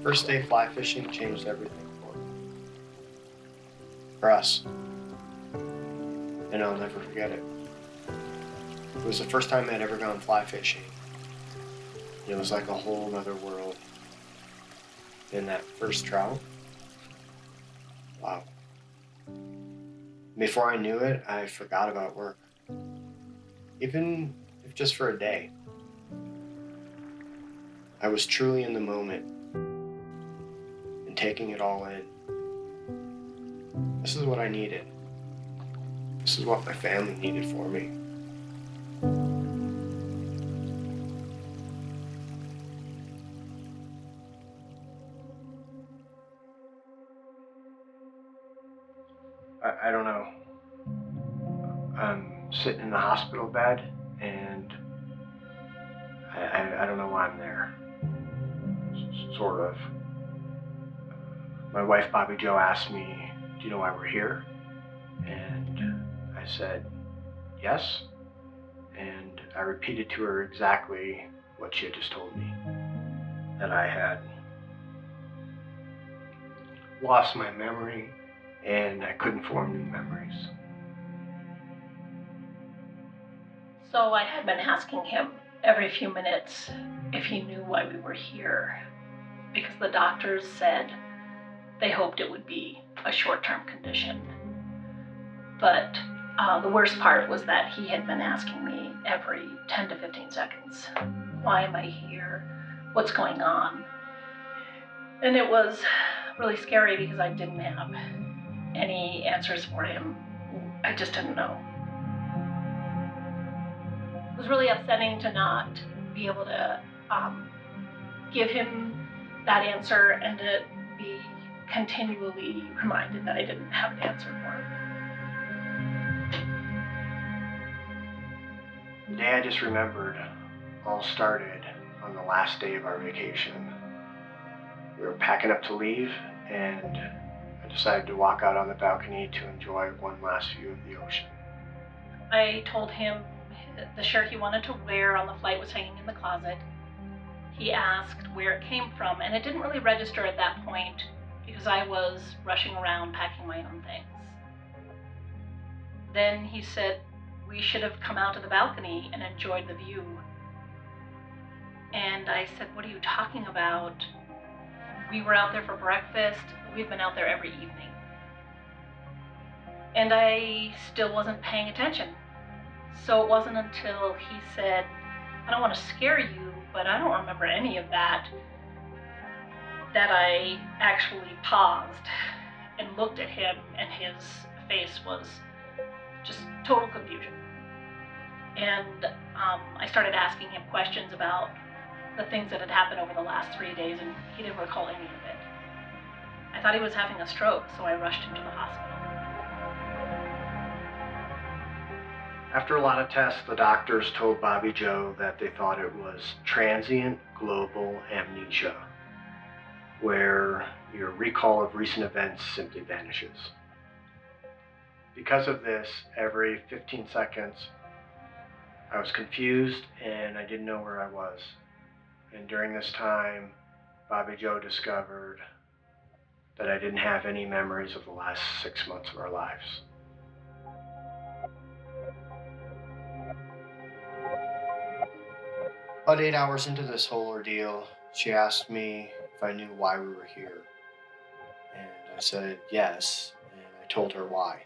first day fly fishing changed everything for me. For us. And I'll never forget it. It was the first time I'd ever gone fly fishing. It was like a whole other world. In that first trout, wow. Before I knew it, I forgot about work. Even if just for a day. I was truly in the moment and taking it all in. This is what I needed. This is what my family needed for me. I don't know. I'm sitting in the hospital bed and I don't know why I'm there. Sort of. My wife, Bobby Jo, asked me, do you know why we're here? And I said, yes. And I repeated to her exactly what she had just told me. That I had lost my memory and I couldn't form new memories. So I had been asking him every few minutes if he knew why we were here, because the doctors said they hoped it would be a short-term condition. But the worst part was that he had been asking me every 10 to 15 seconds, why am I here? What's going on? And it was really scary because I didn't have any answers for him. I just didn't know. It was really upsetting to not be able to give him that answer and to be continually reminded that I didn't have an answer for him. The day I disremembered all started on the last day of our vacation. We were packing up to leave and I decided to walk out on the balcony to enjoy one last view of the ocean. I told him the shirt he wanted to wear on the flight was hanging in the closet. He asked where it came from, and it didn't really register at that point because I was rushing around packing my own things. Then he said we should have come out to the balcony and enjoyed the view. And I said, what are you talking about? We were out there for breakfast. We've been out there every evening. And I still wasn't paying attention. So it wasn't until he said, I don't want to scare you, but I don't remember any of that, that I actually paused and looked at him, and his face was just total confusion. And I started asking him questions about the things that had happened over the last 3 days, and he didn't recall any of it. I thought he was having a stroke, so I rushed him to the hospital. After a lot of tests, the doctors told Bobby Jo that they thought it was transient global amnesia, where your recall of recent events simply vanishes. Because of this, every 15 seconds, I was confused and I didn't know where I was. And during this time, Bobby Jo discovered that I didn't have any memories of the last 6 months of our lives. About 8 hours into this whole ordeal, she asked me if I knew why we were here. And I said yes, and I told her why.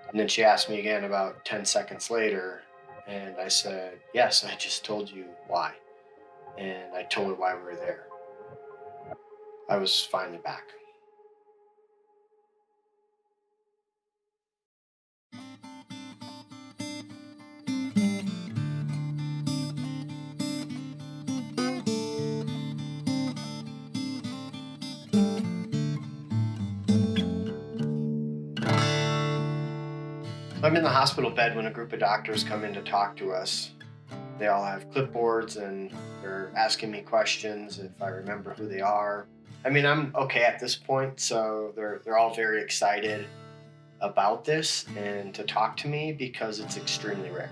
And then she asked me again about 10 seconds later, and I said, yes, I just told you why. And I told her why we were there. I was finally back. I'm in the hospital bed when a group of doctors come in to talk to us. They all have clipboards and they're asking me questions if I remember who they are. I mean, I'm okay at this point, so they're all very excited about this and to talk to me because it's extremely rare.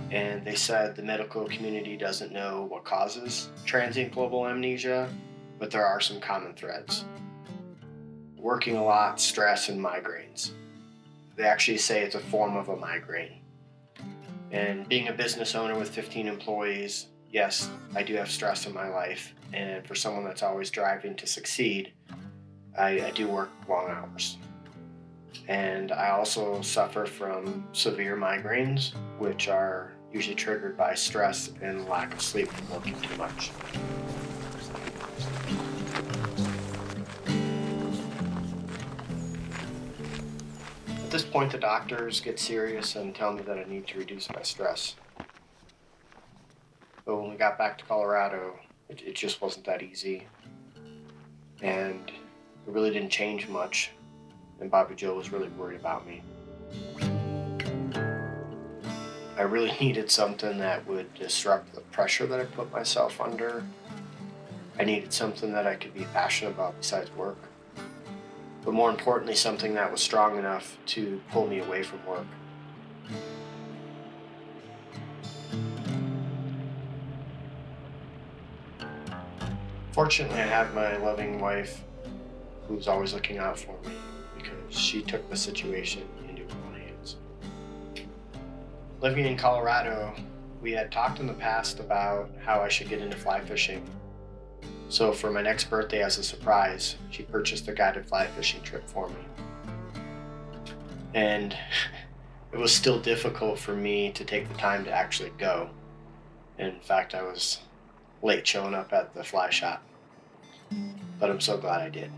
And they said the medical community doesn't know what causes transient global amnesia, but there are some common threads. Working a lot, stress, and migraines. They actually say it's a form of a migraine. And being a business owner with 15 employees, yes, I do have stress in my life. And for someone that's always driving to succeed, I do work long hours. And I also suffer from severe migraines, which are usually triggered by stress and lack of sleep from working too much. At this point, the doctors get serious and tell me that I need to reduce my stress. But when we got back to Colorado, it just wasn't that easy. And it really didn't change much. And Bobby Joe was really worried about me. I really needed something that would disrupt the pressure that I put myself under. I needed something that I could be passionate about besides work. But more importantly, something that was strong enough to pull me away from work. Fortunately, I have my loving wife who's always looking out for me because she took the situation into her own hands. Living in Colorado, we had talked in the past about how I should get into fly fishing. So for my next birthday as a surprise, she purchased a guided fly fishing trip for me. And it was still difficult for me to take the time to actually go. In fact, I was late showing up at the fly shop. But I'm so glad I did.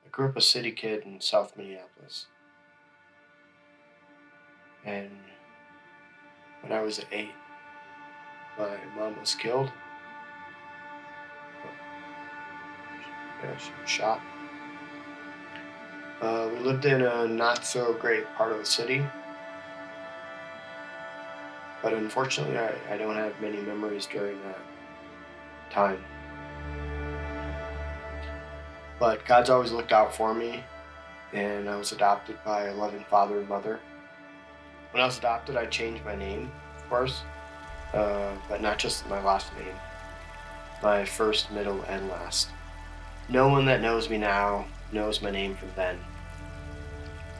I grew up a city kid in South Minneapolis. And when I was 8, my mom was killed. Yeah, she was shot. We lived in a not so great part of the city. But unfortunately, I don't have many memories during that time. But God's always looked out for me, and I was adopted by a loving father and mother. When I was adopted, I changed my name, of course, but not just my last name, my first, middle, and last. No one that knows me now knows my name from then.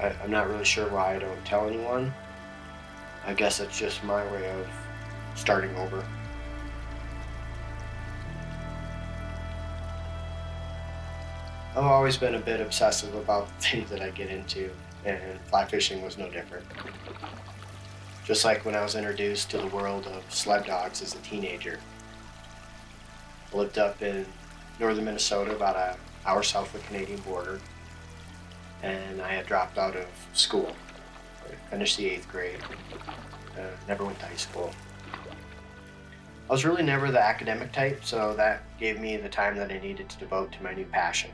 I'm not really sure why I don't tell anyone. I guess it's just my way of starting over. I've always been a bit obsessive about the things that I get into, and fly fishing was no different. Just like when I was introduced to the world of sled dogs as a teenager. I lived up in northern Minnesota, about an hour south of the Canadian border, and I had dropped out of school. I finished the 8th grade, never went to high school. I was really never the academic type, so that gave me the time that I needed to devote to my new passion.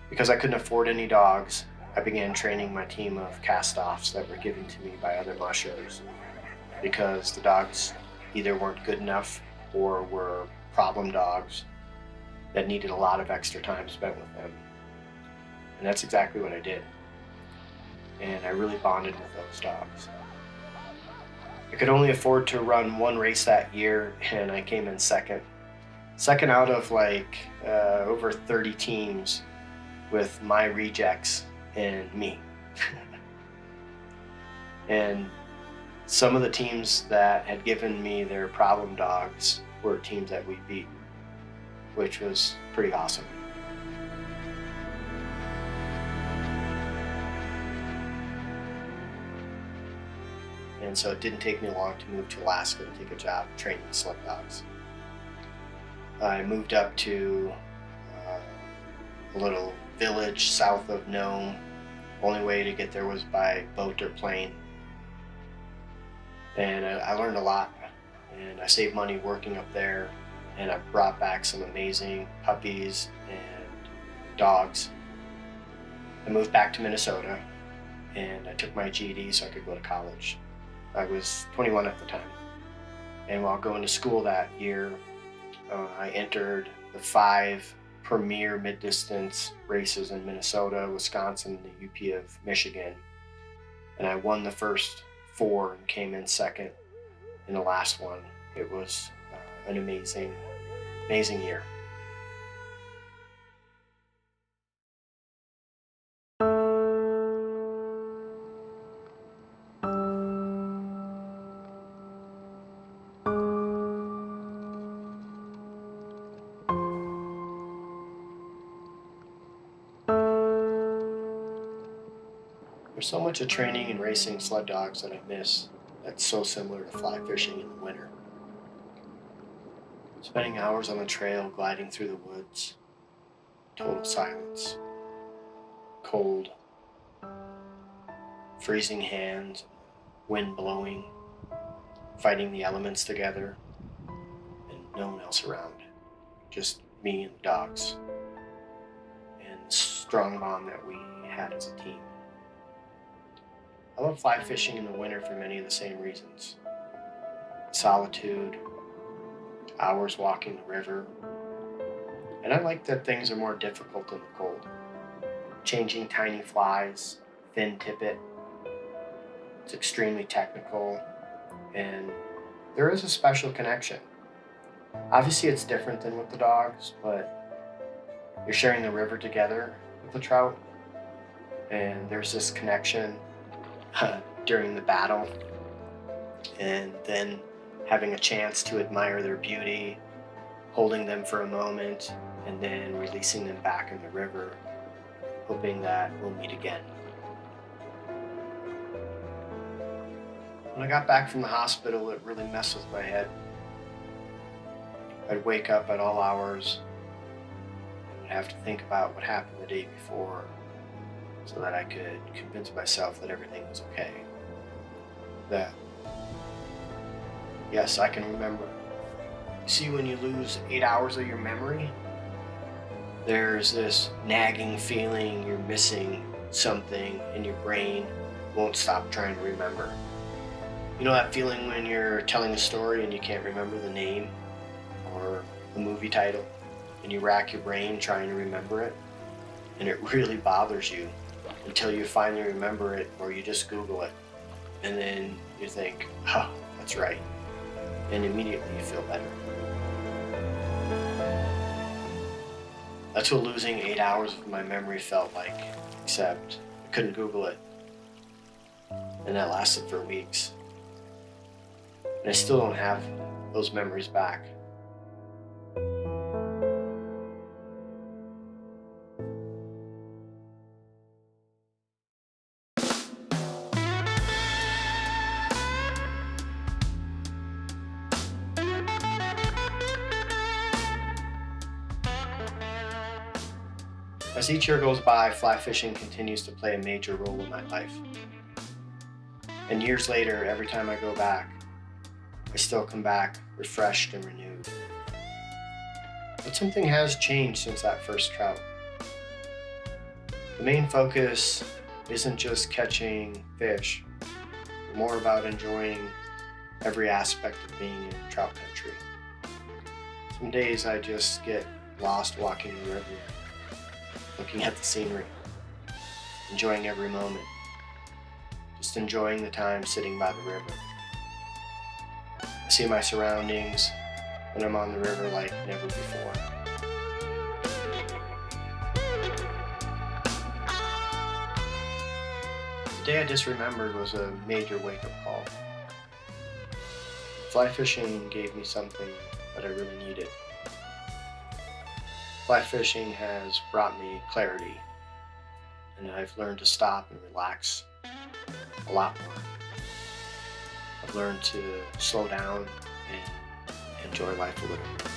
Because I couldn't afford any dogs, I began training my team of cast-offs that were given to me by other mushers, because the dogs either weren't good enough or were problem dogs that needed a lot of extra time spent with them. And that's exactly what I did. And I really bonded with those dogs. I could only afford to run one race that year, and I came in second. Second out of over 30 teams with my rejects and me. And some of the teams that had given me their problem dogs were teams that we beat, which was pretty awesome. And so it didn't take me long to move to Alaska to take a job training sled dogs. I moved up to a little village south of Nome. Only way to get there was by boat or plane. And I learned a lot, and I saved money working up there, and I brought back some amazing puppies and dogs. I moved back to Minnesota, and I took my GED so I could go to college. I was 21 at the time. And while going to school that year, I entered the 5 premier mid-distance races in Minnesota, Wisconsin, and the UP of Michigan. And I won the first 4 and came in second in the last one. It was an amazing year. There's so much of training and racing sled dogs that I miss that's so similar to fly fishing in the winter. Spending hours on the trail gliding through the woods, total silence, cold, freezing hands, wind blowing, fighting the elements together, and no one else around. Just me and the dogs, and the strong bond that we had as a team. I love fly fishing in the winter for many of the same reasons. Solitude, hours walking the river, and I like that things are more difficult in the cold. Changing tiny flies, thin tippet, it's extremely technical, and there is a special connection. Obviously it's different than with the dogs, but you're sharing the river together with the trout, and there's this connection during the battle, and then having a chance to admire their beauty, holding them for a moment, and then releasing them back in the river, hoping that we'll meet again. When I got back from the hospital, it really messed with my head. I'd wake up at all hours, and I'd have to think about what happened the day before, so that I could convince myself that everything was okay. That, yes, I can remember. You see, when you lose 8 hours of your memory, there's this nagging feeling you're missing something, and your brain won't stop trying to remember. You know that feeling when you're telling a story and you can't remember the name or the movie title, and you rack your brain trying to remember it, and it really bothers you until you finally remember it, or you just Google it, and then you think, oh, that's right, and immediately you feel better. That's what losing 8 hours of my memory felt like, except I couldn't Google it, and that lasted for weeks. And I still don't have those memories back. As each year goes by, fly fishing continues to play a major role in my life. And years later, every time I go back, I still come back refreshed and renewed. But something has changed since that first trout. The main focus isn't just catching fish, but more about enjoying every aspect of being in trout country. Some days I just get lost walking the river, looking at the scenery, enjoying every moment, just enjoying the time sitting by the river. I see my surroundings when I'm on the river like never before. The day I disremembered was a major wake-up call. Fly fishing gave me something that I really needed. Fly fishing has brought me clarity, and I've learned to stop and relax a lot more. I've learned to slow down and enjoy life a little bit.